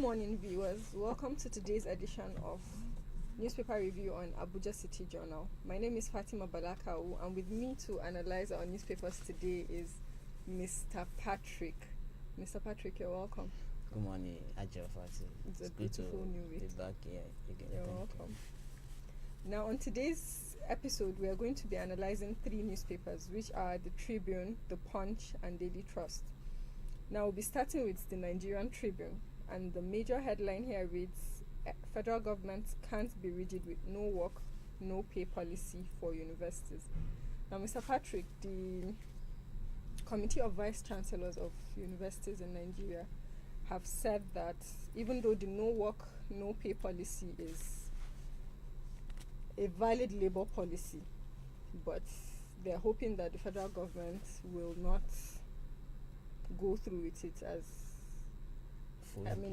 morning, viewers. Welcome to today's edition of Newspaper Review on Abuja City Journal. My name is Fatima Balakau, and with me to analyze our newspapers today is Mr. Patrick. Mr. Patrick, you're welcome. Good morning, Ajay Fati. It's a good to beautiful new week. be back here again. You're welcome. Now, on today's episode, we are going to be analyzing three newspapers, which are the Tribune, the Punch, and Daily Trust. Now, we'll be starting with the Nigerian Tribune, and the major headline here reads, Federal government can't be rigid with no work, no pay policy for universities. Now, Mr. Patrick, the Committee of Vice Chancellors of Universities in Nigeria have said that even though the no work, no pay policy is a valid labor policy, but they're hoping that the federal government will not go through with it as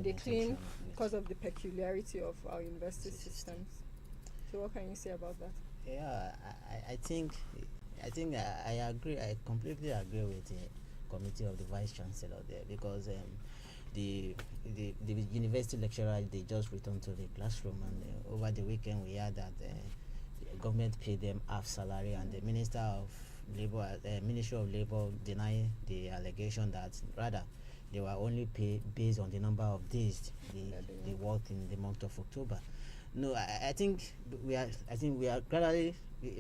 they claim because of the peculiarity of our university systems. So what can you say about that? Yeah, I think I agree. I completely agree with the committee of the vice chancellor there, because the university lecturer, they just returned to the classroom, and over the weekend we heard that the government paid them half salary, and the Ministry of Labor denied the allegation that rather they were only paid based on the number of days they worked in the month of October. No, I think we are gradually.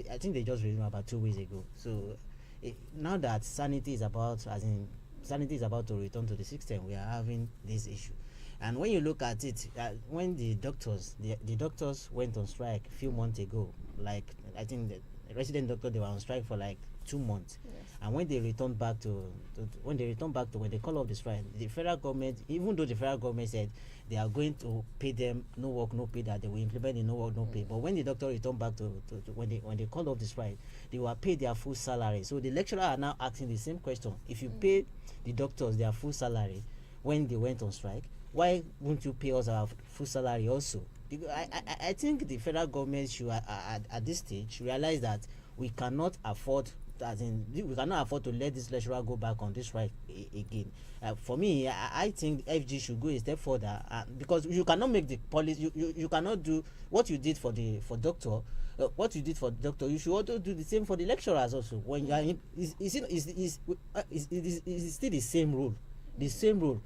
I think they just resumed about 2 weeks ago. So now that sanity is about to return to the system, we are having this issue. And when you look at it, when the doctors went on strike a few months ago, like I think the resident doctor, they were on strike for like 2 months. Yes. And when they returned back to when they call off the strike, the federal government, even though the federal government said they are going to pay them no work, no pay, that they will implement the no work, no pay. But when the doctor returned back to when they called off the strike, they were paid their full salary. So the lecturers are now asking the same question. If you pay the doctors their full salary when they went on strike, why won't you pay us our full salary also? I think the federal government should at this stage realize that we cannot afford to let this lecturer go back on this strike again. For me, I think FG should go a step further, because you cannot make the policy. You cannot do what you did for doctor. What you did for doctor, you should also do the same for the lecturers also. When you are it's still the same rule. The same rule.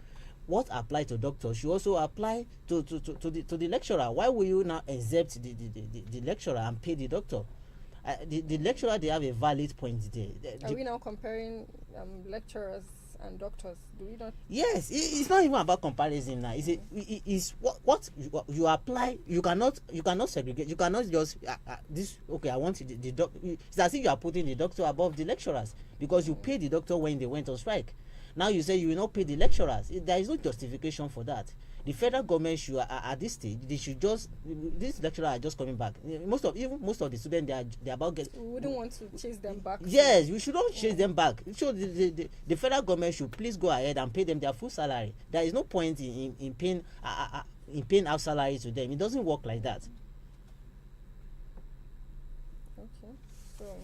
What apply to doctors should also apply to the lecturer. Why will you now exempt the lecturer and pay the doctor? The lecturer, they have a valid point there. Are we now comparing lecturers and doctors? Do we not? Yes, it's not even about comparison now. It's what you apply. You cannot segregate. You cannot just this. Okay, I want the doctor. It's as if you are putting the doctor above the lecturers, because you pay the doctor when they went on strike. Now you say you will not pay the lecturers. There is no justification for that. The federal government should, at this stage, they should just, these lecturers are just coming back. Most of the students, they are about getting. We wouldn't want to chase them back. Yes, we should not chase them back. So the federal government should please go ahead and pay them their full salary. There is no point in paying half salary to them. It doesn't work like that. Okay, so.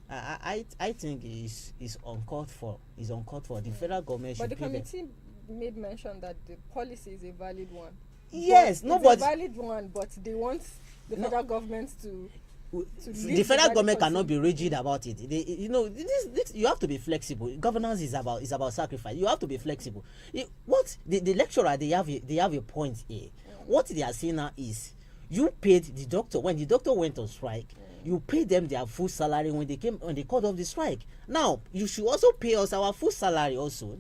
I think it's uncalled for. It's uncalled for. The federal government should. But the committee made mention that the policy is a valid one. Yes, it's a valid one, but they want the federal government to the federal government cannot be rigid about it. This you have to be flexible. Governance is about sacrifice. You have to be flexible. The lecturer, they have a point here. What they are saying now is, you paid the doctor when the doctor went on strike. You pay them their full salary when they called off the strike. Now you should also pay us our full salary also.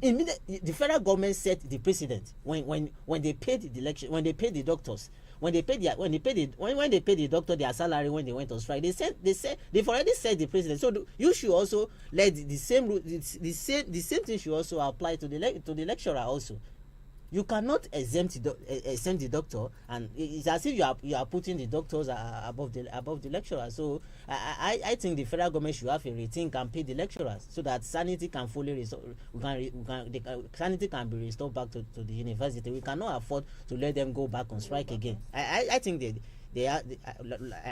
The federal government set the precedent when they paid the doctors, when they paid the doctor their salary when they went on strike. They've already set the precedent. So you should also let the same thing should also apply to the lecturer also. You cannot exempt the doctor, and it's as if you are putting the doctors above the lecturers. So I think the federal government should have a rethink and pay the lecturers, so that sanity can fully restore. Sanity can be restored back to the university. We cannot afford to let them go back on strike again. I think I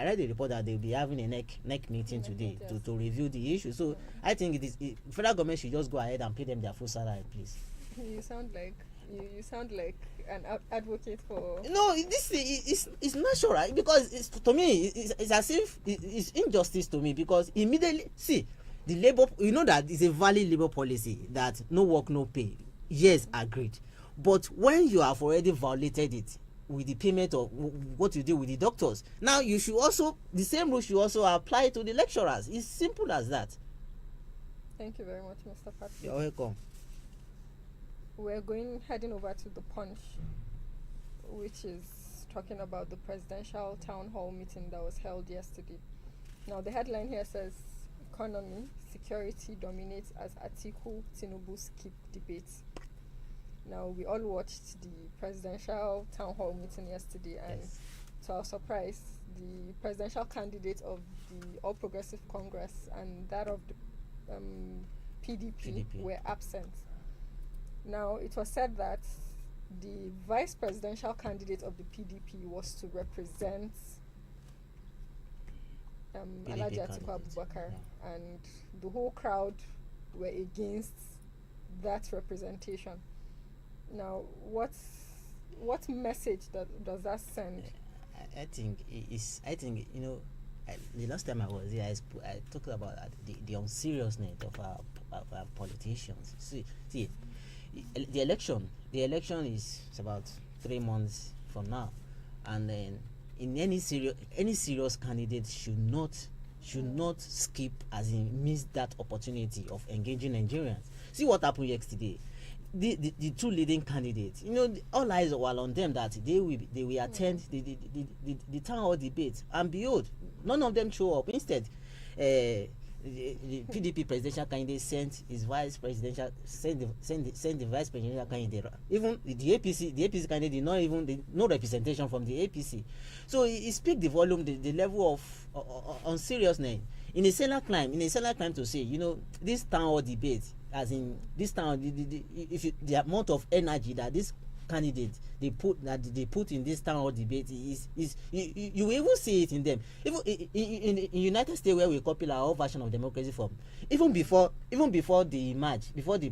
read the report that they'll be having a neck meeting today to review the issue. So I think federal government should just go ahead and pay them their full salary, please. You sound like You sound like an advocate for. No, this is natural because it's, to me it's as if it's injustice to me, because immediately see the labor, you know that it's a valid labor policy that no work no pay. Yes, agreed. But when you have already violated it with the payment of what you do with the doctors, now you should also, the same rule should also apply to the lecturers. It's simple as that. Thank you very much, Mr. Patrick. You're welcome. We're heading over to the Punch, which is talking about the presidential town hall meeting that was held yesterday. Now, the headline here says, "Economy, security dominates as Atiku Tinubu's keep debates." Now, we all watched the presidential town hall meeting yesterday, and Yes. to our surprise, the presidential candidate of the All Progressive Congress and that of the PDP were absent. Now, it was said that the vice presidential candidate of the PDP was to represent Alhaji Atiku candidate. Abubakar, Yeah. and the whole crowd were against that representation. Now, what message does that send? I think I think, you know, the last time I was here, I talked about the unseriousness of our politicians. See, the election is about 3 months from now, and then in any serious candidate should not skip, as in miss that opportunity of engaging Nigerians. See what happened yesterday. The two leading candidates, you know, all eyes were on them that they will attend the town hall debate, and behold, none of them show up. Instead, the PDP presidential candidate sent the vice presidential candidate. Even the APC candidate did not even no representation from the APC. So it speaks the volume, the level of unseriousness in a Senate climb to say, you know, this town hall debate, as in this town, the amount of energy that this candidate they put in this town hall debate is you will even see it in them. Even in United States, where we copy our own version of democracy from, even before they emerge, before they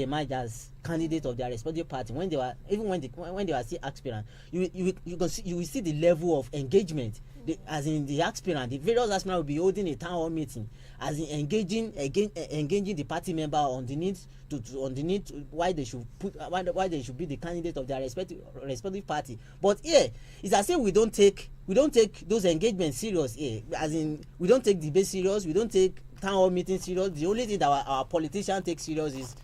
emerge as candidate of their respective party, when they were still aspirant, you will see the level of engagement. As in the various aspirants will be holding a town hall meeting, as in engaging the party member on the need to why they should be the candidate of their respective party. But here it's as if we don't take those engagements serious here. As in, we don't take debate serious, we don't take town hall meeting serious. The only thing that our politicians take serious is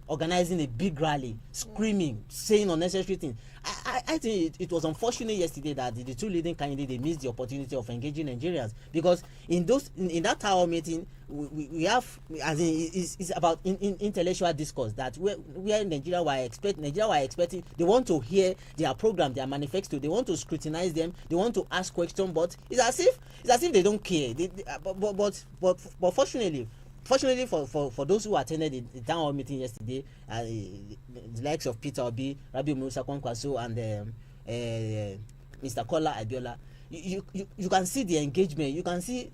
organizing a big rally, screaming, saying unnecessary things. I think it was unfortunate yesterday that the two leading candidates, they missed the opportunity of engaging Nigerians, because in that town meeting we have, as in, it's about intellectual discourse that where Nigeria were expecting. They want to hear their program, their manifesto. They want to scrutinize them. They want to ask questions, but it's as if they don't care. But fortunately for those who attended the town hall meeting yesterday, the likes of Peter Obi, Rabi Musa Kwankwaso, and Mr. Kola Abiola, you can see the engagement. You can see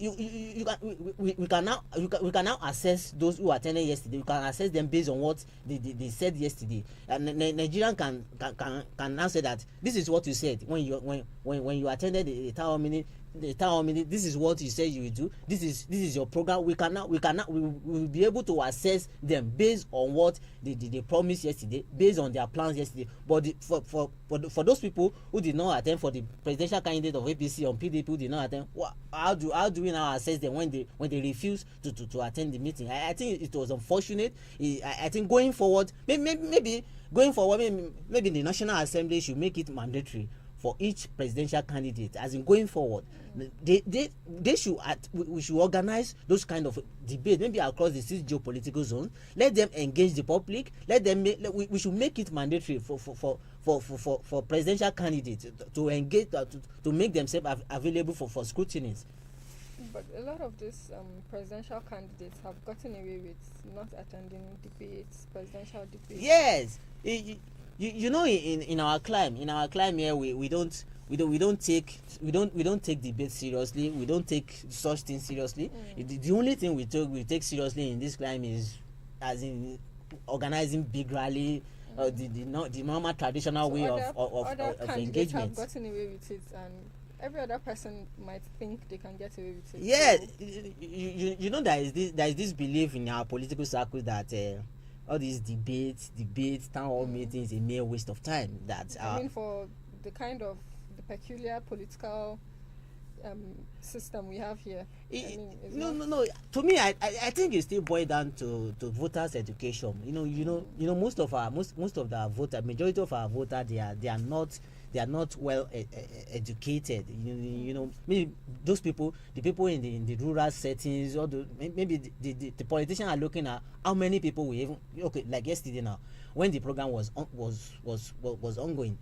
we can now assess those who attended yesterday. We can assess them based on what they said yesterday, and Nigerian can now say that this is what you said when you attended the town hall meeting. This is what you said you will do. This is your program. We will be able to assess them based on what they promised yesterday, based on their plans yesterday. But for those people who did not attend, for the presidential candidate of APC or PDP who did not attend, how do we now assess them when they refuse to attend the meeting? I think it was unfortunate. I think going forward, maybe the National Assembly should make it mandatory for each presidential candidate, as in going forward, they should we should organize those kind of debate, maybe across the 6 geopolitical zones. Let them engage the public. We should make it mandatory for presidential candidates to engage, to make themselves available for scrutinies. But a lot of these presidential candidates have gotten away with not attending debates, presidential debates. Yes. You know, in our climb here, we don't take debate seriously. We don't take such things seriously. The only thing we take seriously in this climb is, as in, organizing big rally, the normal traditional So way other of candidates have engagement. gotten away with it, and every other person might think they can get away with it. Yeah, So, you know there is this belief in our political circles that all these debates, town hall meetings, a mere waste of time. That I mean, for the kind of the peculiar political system we have here, I mean, it's no. To me, I think it still boils down to voters' education. Most of the voter, majority of our voter, they are not well educated. Maybe those people, the people in the rural settings, or maybe the politicians are looking at how many people we even, okay, like yesterday now, when the program was ongoing.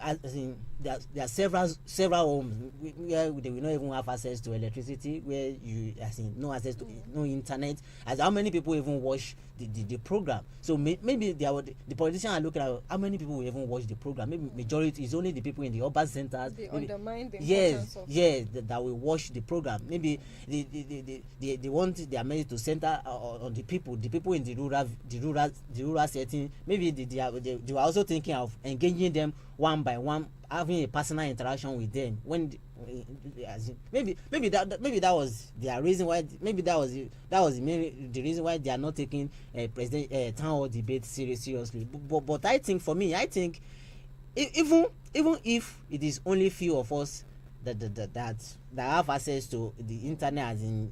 As in, there are several homes where they will not even have access to electricity, where you, as in, no access to no internet. As how many people even watch the program? So maybe the politicians are looking at how many people will even watch the program. Maybe majority is only the people in the urban centers. they Maybe, undermine the importance of that will watch the program. Maybe they want their message to center on the people in the rural setting. Maybe they were also thinking of engaging them one by one, having a personal interaction with them. Maybe that was their reason why. Maybe that was the reason why they are not taking town hall debate seriously. But I think, for me, even if it is only few of us that have access to the internet, as in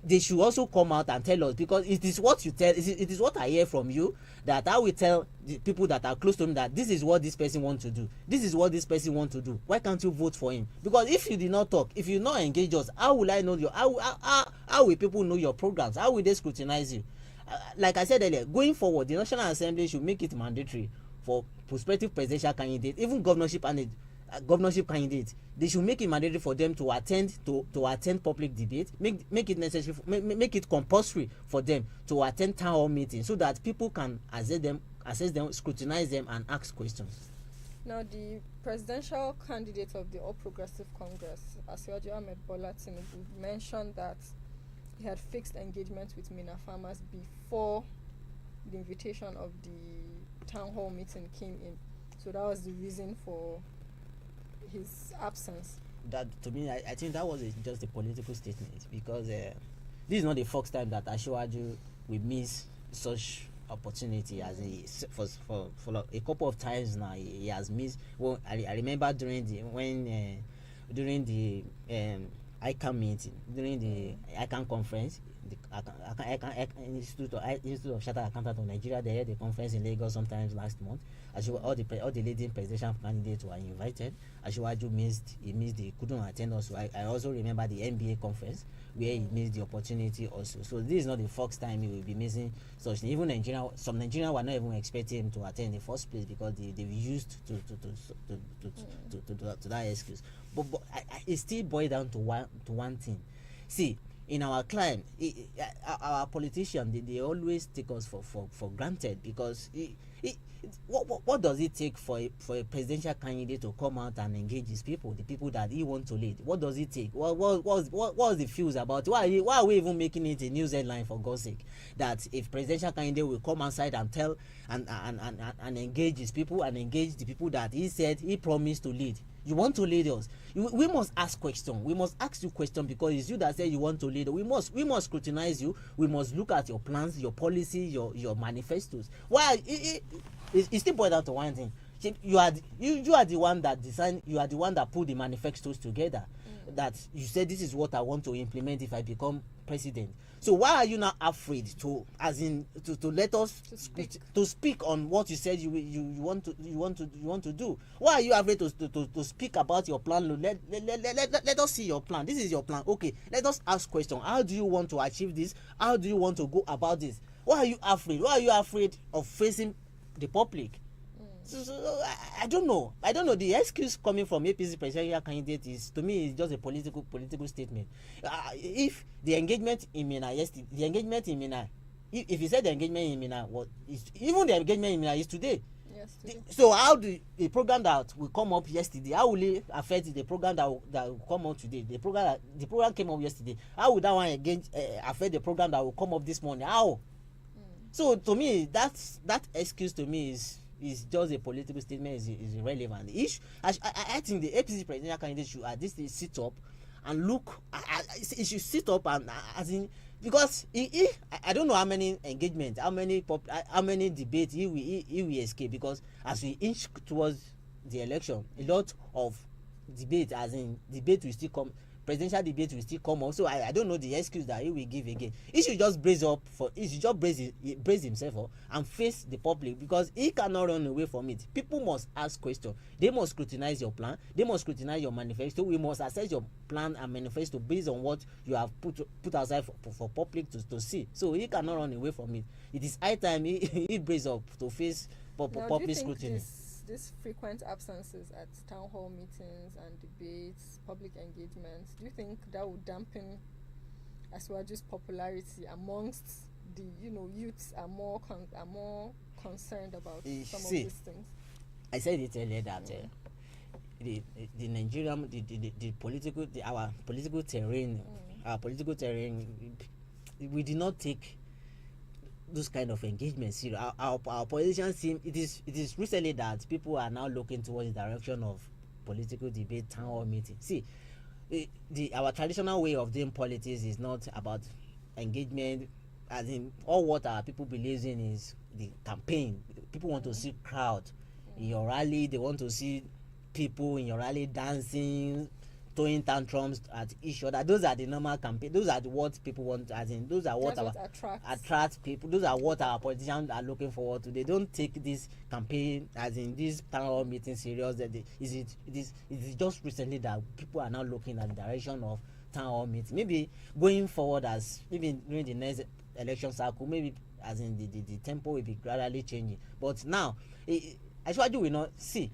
they should also come out and tell us, because it is what you tell, it is what I hear from you, that I will tell the people that are close to him that this is what this person wants to do, this is what this person wants to do. Why can't you vote for him? Because if you did not talk, if you not engage us, how will I know how will people know your programs? How will they scrutinize you? Like I said earlier, going forward, the National Assembly should make it mandatory for prospective presidential candidates, even governorship candidates. They should make it mandatory for them to attend public debate. Make it necessary, make it compulsory for them to attend town hall meetings, so that people can assess them, scrutinize them, and ask questions. Now, the presidential candidate of the All Progressive Congress, Asiwaju Ahmed Bola Tinubu, mentioned that he had fixed engagement with Mina farmers before the invitation of the town hall meeting came in. So that was the reason for his absence. That, to me, I think that was just a political statement, because this is not the first time that Asiwaju will miss such opportunity. As for a couple of times now, he has missed. Well, I remember during the ICANN meeting, during the ICANN conference, the Institute of Chartered Accountants of Nigeria, they had a conference in Lagos sometimes last month. All the leading presidential candidates were invited. Asiwaju he couldn't attend also. I also remember the NBA conference where he missed the opportunity also. So this is not the first time he will be missing such. Even some Nigerians were not even expecting him to attend in the first place, because they were used to that excuse. But it still boils down to one thing. See, in our climate, our politicians, they always take us for granted, because what does it take for a presidential candidate to come out and engage his people, the people that he wants to lead? What does it take? What's the fuse about? Why are we even making it a news headline, for God's sake, that if presidential candidate will come outside and tell and engage his people, and engage the people that he said he promised to lead? You want to lead us? We must ask questions. We must ask you questions, because it's you that say you want to lead. We must scrutinize you. We must look at your plans, your policy, your manifestos. Why? It still boils down to one thing. You are the one that designed. You are the one that put the manifestos together. That you said, this is what I want to implement if I become president. So why are you not afraid to let us speak on what you said you want to do? Why are you afraid to speak about your plan? Let us see your plan. This is your plan. Okay, let us ask questions. How do you want to achieve this? How do you want to go about this? Why are you afraid? Why are you afraid of facing the public? So I don't know. The excuse coming from APC presidential candidate is, to me, is just a political statement. If the engagement in Mina yesterday, if you said the engagement in Mina even the engagement in Mina is today. Yes, today. So how do the program that will come up yesterday, how will it affect the program that will come up today? The program came up yesterday. How will that one again affect the program that will come up this morning? How? So to me, that excuse to me is just a political statement, is irrelevant. I think the APC presidential candidate should at this stage sit up and look. He should sit up and as in, because I don't know how many engagements, how many debates he will escape, because as we inch towards the election, a lot of debate, as in debate will still come, presidential debate will still come up. So I don't know the excuse that he will give again. He should just brace himself up and face the public, because he cannot run away from it. People must ask questions. They must scrutinize your plan. They must scrutinize your manifesto. We must assess your plan and manifesto based on what you have put outside for public to see. So he cannot run away from it. It is high time he brace up to face public scrutiny. These frequent absences at town hall meetings and debates, public engagements, do you think that would dampen Asiwaju's popularity amongst the youths are more concerned about some of these things? I said it earlier that the Nigerian our political terrain, we did not take those kind of engagements. Our politicians seem, it is recently that people are now looking towards the direction of political debate, town hall meeting. See, our traditional way of doing politics is not about engagement, as in all what our people believe in is the campaign. People want to see crowd in your rally. They want to see people in your rally dancing, throwing tantrums at each other. Those are the normal campaign. Those are what people want, as in those are what attract people. Those are what our politicians are looking forward to. They don't take this campaign, as in this town hall meeting, serious. That it is just recently that people are now looking at the direction of town hall meeting. Maybe going forward, as maybe during the next election cycle, maybe as in the tempo will be gradually changing. But now, Asiwaju will not see.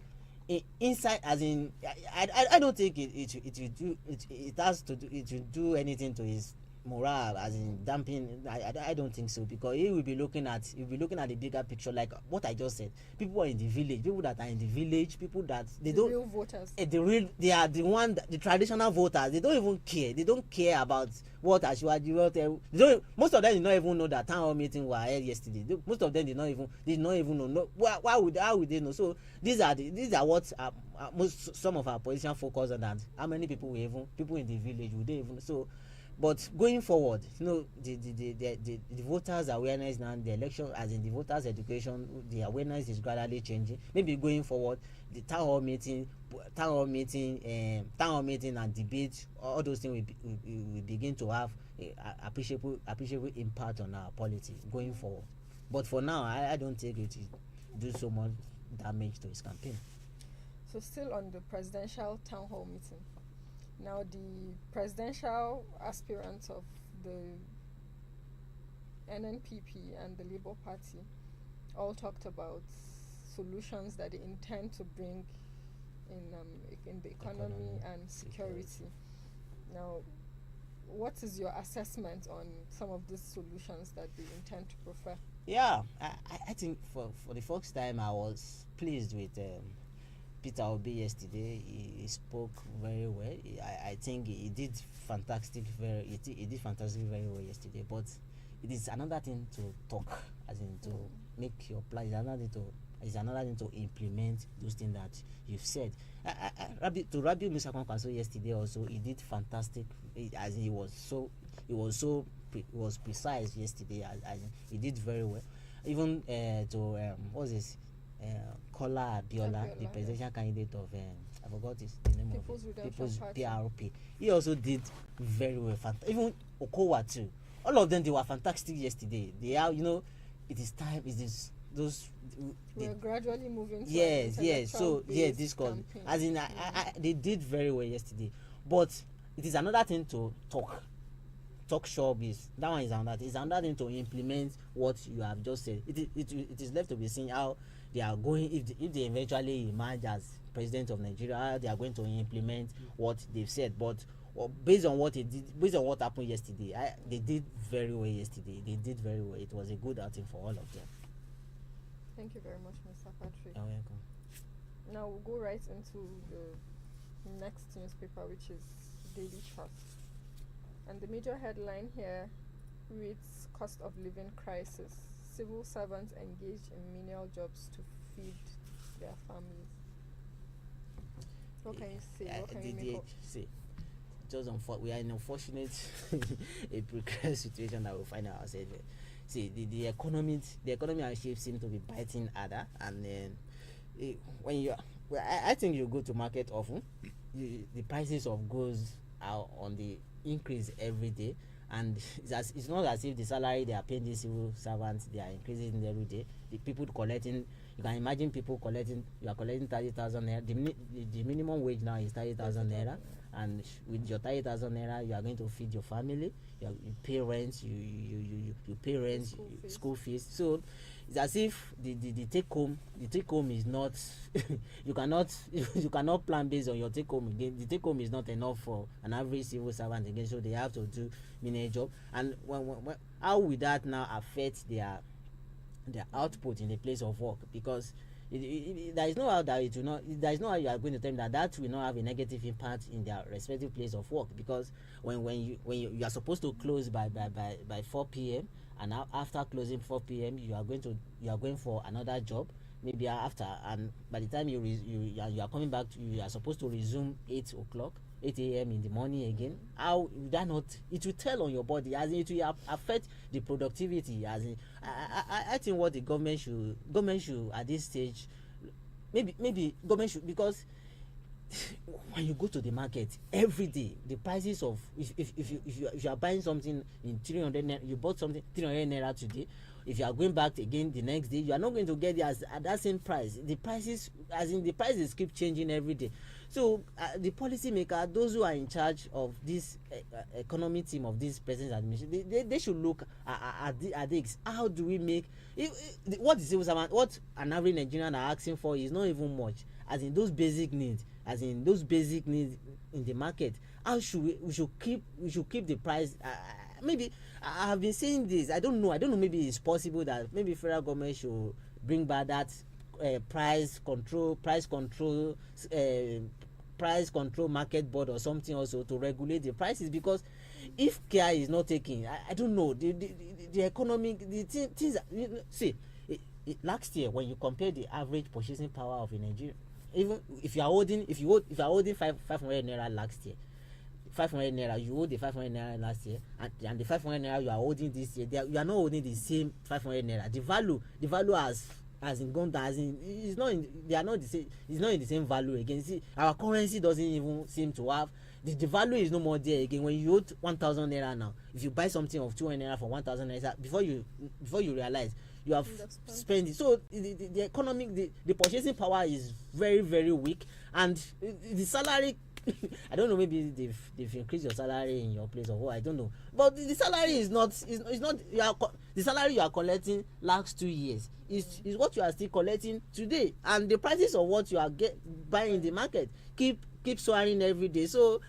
Inside, as in, I don't think it has to do, it will do anything to his morale, as in damping. I don't think so, because he will be looking at the bigger picture, like what I just said. People are in the village, people that are in the village, people that they don't, real voters, they are the traditional voters. They don't even care. They don't care about what Asiwaju. Most of them did not even know that town hall meeting were held yesterday. Most of them did not even know. No, how would they know? So these are what some of our politicians focus on, that how many people in the village would they even so. But going forward, the voters' awareness now, the election, as in the voters' education, the awareness is gradually changing. Maybe going forward, the town hall meeting and debate, all those things will begin to have appreciable impact on our politics going forward. But for now, I don't think it will do so much damage to his campaign. So still on the presidential town hall meeting. Now, the presidential aspirants of the NNPP and the Labour Party all talked about solutions that they intend to bring in the economy and security. Now, what is your assessment on some of these solutions that they intend to prefer? Yeah, I think for the first time I was pleased with Peter Obi yesterday. He spoke very well. I think he did fantastic very well yesterday. But it is another thing to talk, as in to make your plan. It's another thing to implement those things that you've said. Rabiu Musa Kwankwaso yesterday also, he did fantastic. As he was precise yesterday. As he did very well. Even what's this? Kola Abiola, the presidential candidate of I forgot the name of People's PRP. He also did very well. Even Okowa too. All of them, they were fantastic yesterday. They are, it is time. It is those. We're gradually moving. Yes. So this cause, as in, they did very well yesterday. But it is another thing to talk showbiz. That one is another. It's another thing to implement what you have just said. It is left to be seen how they are going, if they eventually emerge as president of Nigeria, how they are going to implement what they've said. But based on what happened yesterday, they did very well yesterday. They did very well. It was a good outing for all of them. Thank you very much, Mr. Patrick. You're welcome. Now we'll go right into the next newspaper, which is Daily Trust. And the major headline here reads, "Cost of living crisis civil servants engaged in menial jobs to feed their families. What can you say? What can you make up? See, just we are in an unfortunate, a precarious situation that we find ourselves in. See, the economy and shape seem to be biting harder, and then when you, well, I think you go to market often, the prices of goods are on the increase every day, and it's not as if the salary they are paying these civil servants, they are increasing every day. The people collecting, you can imagine people collecting, you are collecting 30,000 naira. The minimum wage now is 30,000 naira, and with your 30,000 naira, you are going to feed your family. You pay rent, you pay rent, school fees. So it's as if the take home is not you cannot plan based on your take home again. The take home is not enough for an average civil servant again, so they have to do many job. And when how will that now affect their output in the place of work? Because there is no how that it will not, there is no how you are going to tell them that will not have a negative impact in their respective place of work. Because when you are supposed to close by 4 p.m. and after closing 4 p.m. you are going for another job maybe after, and by the time you are coming back you are supposed to resume 8 a.m. in the morning again. How would that not, it will tell on your body, as in it will affect the productivity. As in I think what the government should at this stage, maybe government should, because when you go to the market every day, the prices of, if you are buying something in 300 naira, you bought something 300 naira today, if you are going back again the next day, you are not going to get it at that same price. The prices, as in the prices keep changing every day. So the policy maker, those who are in charge of this economic team of this president's administration, they should look at this. How do we make what the civil servant, what an average Nigerian are asking for is not even much, as in those basic needs in the market. How should we should keep the price. Maybe I have been saying this, I don't know, maybe it's possible that maybe federal government should bring back that price control market board or something also to regulate the prices. Because if care is not taken, I don't know, the economic, the things, see, last year when you compare the average purchasing power of a Nigerian, even if you are holding 500 naira last year, 500 naira, you hold the 500 naira last year, and the 500 naira you are holding this year, you are not holding the same 500 naira. The value has gone down, as in it's not in, they are not the same, it's not in the same value again. See, our currency doesn't even seem to have the value, is no more there again. When you hold 1,000 naira now, if you buy something of 200 naira for 1,000 naira, before you realize you have spent it. So the economic, the purchasing power is very, very weak, and the salary I don't know, maybe they've increased your salary in your place or what, I don't know, but the salary is not the salary you are collecting last 2 years is what you are still collecting today, and the prices of what you are buying in the market keep soaring every day. So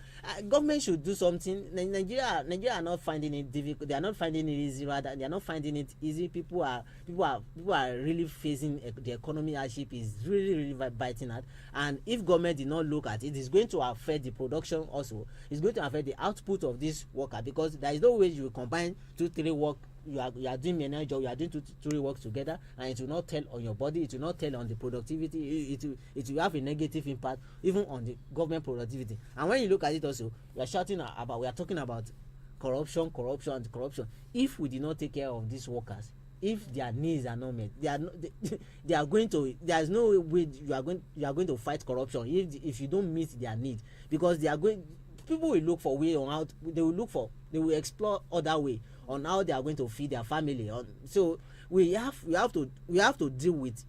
government should do something. Nigeria are not finding it difficult. They are not finding it easy. Rather, they are not finding it easy. People are really facing the economy hardship is really biting at. And if government did not look at it, it's going to affect the production also. It's going to affect the output of this worker, because there is no way you will combine 2-3 work. You are doing manual job, you are doing 2-3 work together, and it will not tell on your body, it will not tell on the productivity. It will have a negative impact even on the government productivity. And when you look at it also, we are talking about corruption. If we did not take care of these workers, if their needs are not met, they are going to, there's no way you are going to fight corruption if you don't meet their need. Because people will look for way on how they will explore other way on how they are going to feed their family. So we have to deal with,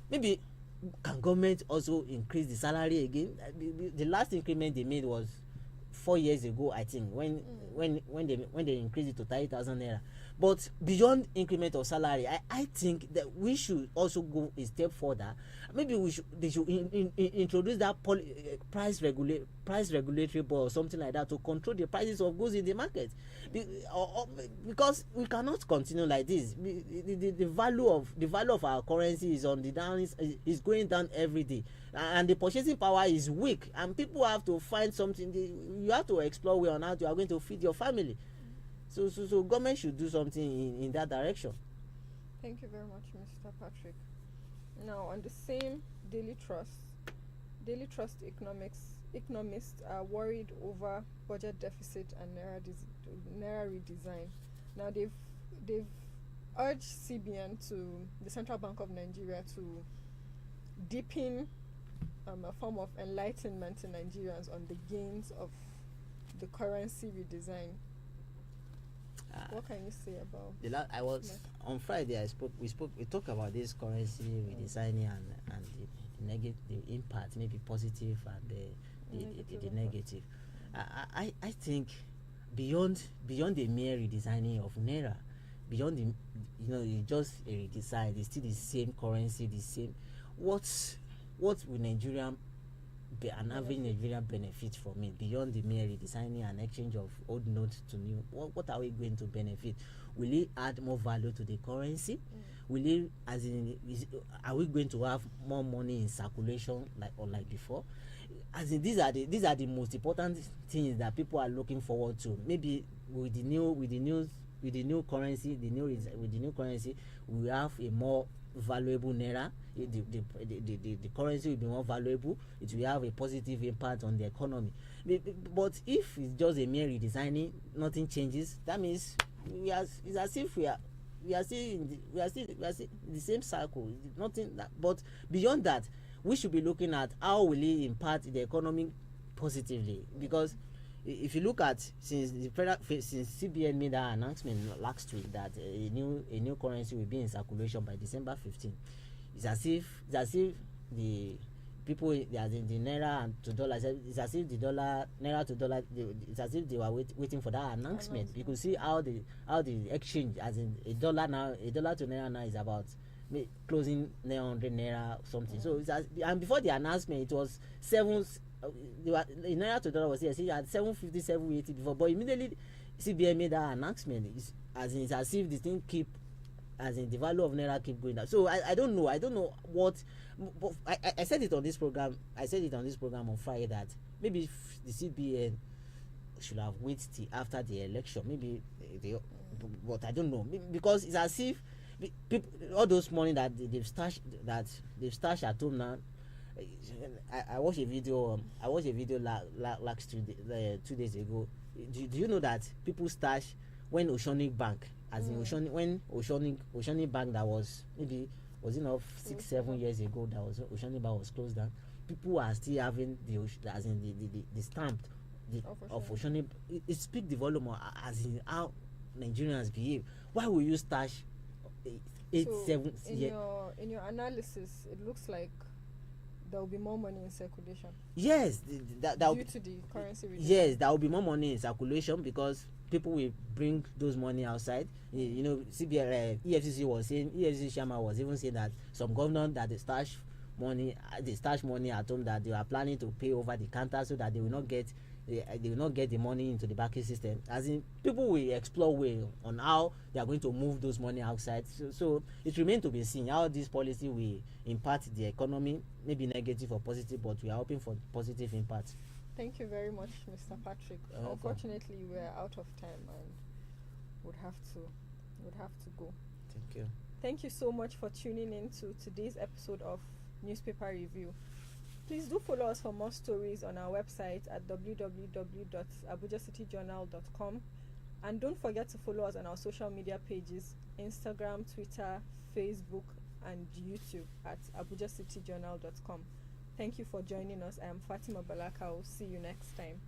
maybe can government also increase the salary again? The last increment they made was 4 years ago, I think, when they increased it to 30,000 naira. But beyond increment of salary, I think that we should also go a step further. Maybe they should introduce that price regulatory board or something like that to control the prices of goods in the market. Because we cannot continue like this. The value of our currency is on the down, is going down every day, and the purchasing power is weak, and people have to find something. You have to explore way on how you are going to feed your family. So government should do something in that direction. Thank you very much, Mr. Patrick. Now, on the same Daily Trust economists are worried over budget deficit and naira redesign. Now, they've urged CBN, to the Central Bank of Nigeria, to deepen a form of enlightenment to Nigerians on the gains of the currency redesign. What can you say about I was that? On Friday. We talked about this currency redesigning and the impact, maybe positive and the negative. I think beyond the mere redesigning of naira, beyond the it's just a redesign, it's still the same currency, the same. What will an average Nigerian benefit from it beyond the mere redesigning and exchange of old notes to new? What are we going to benefit? Will it add more value to the currency? Will it, are we going to have more money in circulation like before? As in, these are the most important things that people are looking forward to. Maybe with the new currency, we have a more valuable naira. The currency will be more valuable. It will have a positive impact on the economy. But if it's just a mere redesigning, nothing changes. That means it's as if we are still in the same cycle. Nothing. But beyond that, we should be looking at how will it impact the economy positively. Because if you look at since CBN made that announcement last week that a new currency will be in circulation by December 15, it's as if the people, as in the naira and to dollar, it's as if the naira to dollar, it's as if they were waiting for that announcement. You could see how the exchange, as in a dollar to naira now is about closing 900 naira something. So and before the announcement, it was the naira to dollar was here. See, you had 750, 780 before, but immediately CBN made that announcement. It's as if the thing the value of naira keep going down. So I don't know what. But I said it on this program. On Friday that maybe the CBN should have waited till after the election. Maybe but I don't know, because it's as if people, all those money that they've stashed at home now. I watched a video. Last 2 days ago. Do you know that people stash when Oceanic Bank, when Oceanic Bank, that was maybe, was it not 6-7 years ago, that was Oceanic Bank was closed down. People are still having the stamp of Oceanic. It speaks the volume of, as in how Nigerians behave. Why will you stash 7 years? In your analysis, it looks like there will be more money in circulation. Yes, due to the currency redesign. Yes, there will be more money in circulation because people will bring those money outside. CBN, EFCC chairman was even saying that some governors that they stash money at home, that they are planning to pay over the counter so that they will not get the money into the banking system. As in, people will explore way on how they are going to move those money outside. So it remains to be seen how this policy will impact the economy, maybe negative or positive, but we are hoping for positive impact. Thank you very much, Mr. Patrick. Unfortunately, we're out of time and would have to go. Thank you. Thank you so much for tuning in to today's episode of Newspaper Review. Please do follow us for more stories on our website at www.abujacityjournal.com, and don't forget to follow us on our social media pages: Instagram, Twitter, Facebook, and YouTube at abujacityjournal.com. Thank you for joining us. I am Fatima Balakau. See you next time.